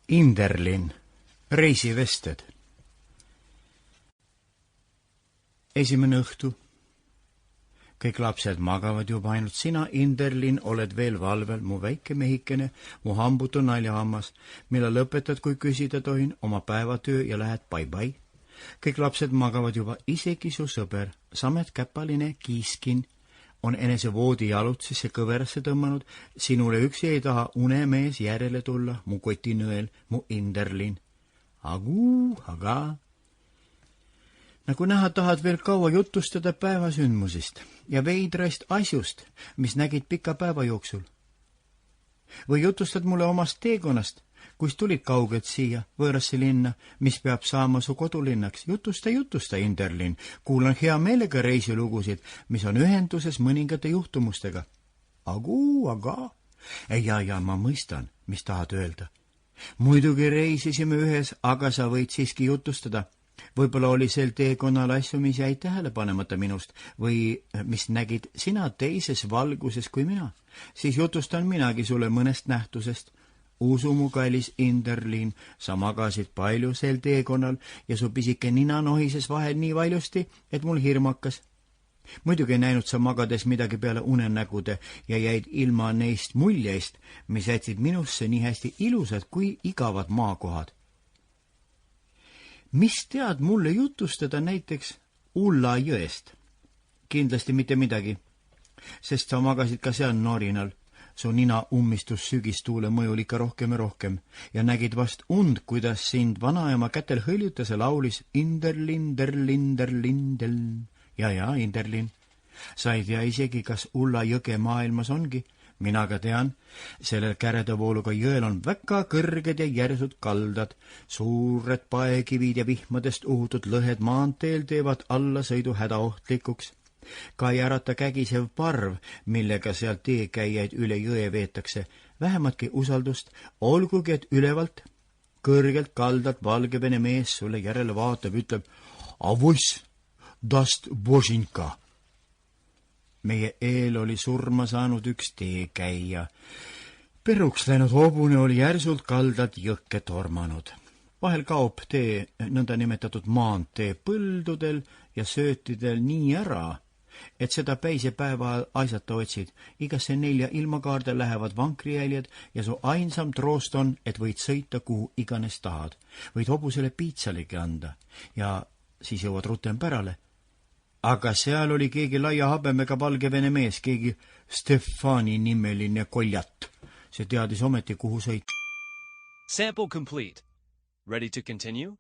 Inderlin, reisivested. Esimene õhtu. Kõik lapsed magavad juba, ainult sina, Inderlin, oled veel valvel, mu väike mehikene, mu hambutu naljahammas, mille lõpetad, kui küsida tohin, oma päevatöö ja lähed bye-bye. Kõik lapsed magavad juba, isegi su sõber, Samet Käpaline Kiiskin, on enese voodi jalutsisse kõverasse tõmmanud, sinule üksi ei taha unemees järele tulla, mu kotinõel, mu Inderlin. Aga. Nagu näha, tahad veel kaua jutustada päevasündmusest ja veidrast asjust, mis nägid pika päeva jooksul. Või jutustad mulle omast teekonnast, kus tulid kaugelt siia, võõrasse linna, mis peab saama su kodulinnaks. Jutusta, Inderlin. Kuulan hea meelega reisilugusid, mis on ühenduses mõningate juhtumustega. Aga. Ja, ma mõistan, mis tahad öelda. Muidugi reisisime ühes, aga sa võid siiski jutustada. Võib-olla oli sel teekonnal asju, mis jäid tähele panemata minust või mis nägid sina teises valguses kui mina. Siis jutustan minagi sulle mõnest nähtusest. Usu mu kallis Inderlin, sa magasid palju sel teekonnal ja su pisike nina nohises vahel nii valjusti, et mul hirm hakkas. Muidugi ei näinud sa magades midagi peale unenägude ja jäid ilma neist muljeist, mis jätsid minusse nii hästi ilusad kui igavad maakohad. Mis tead mulle jutustada näiteks Ulla jõest? Kindlasti mitte midagi, sest sa magasid ka seal norinal. Su nina ummistus sügistuule mõjul ikka rohkem ja rohkem ja nägid vast und, kuidas sind vanaema kätel hõljutas ja laulis Inderlin. Ja, Inderlin. Sa ei tea isegi, kas Ulla jõge maailmas ongi. Mina ka tean, sellel käredevooluga jõel on väga kõrged ja järsud kaldad, suured paekivid ja vihmadest uhutud lõhed maanteel teevad allasõidu hädaohtlikuks. Ka ei ärata kägisev parv, millega seal teekäijaid üle jõe veetakse, vähematki usaldust, olgugi et ülevalt, kõrgelt kaldalt Valgevene mees sulle järele vaatab, ütleb Avos, dast božinka. Meie eel oli surma saanud üks teekäija. Perruks läinud hobune oli järsult kaldalt jõkke tormanud. Vahel kaob tee nõndanimetatud maantee põldudel ja söötidel nii ära, et seda päise päeva aisata otsid. Igasse 4 ilmakaarde lähevad vankrijäljed ja su ainsam troost on, et võid sõita kuhu iganes tahad. Võid hobusele piitsalegi anda ja siis jõuad rutem pärale. Aga seal oli keegi laia habemega Valgevene mees, keegi Stefani nimeline koljat. See teadis ometi, kuhu sõita. Sample complete. Ready to continue?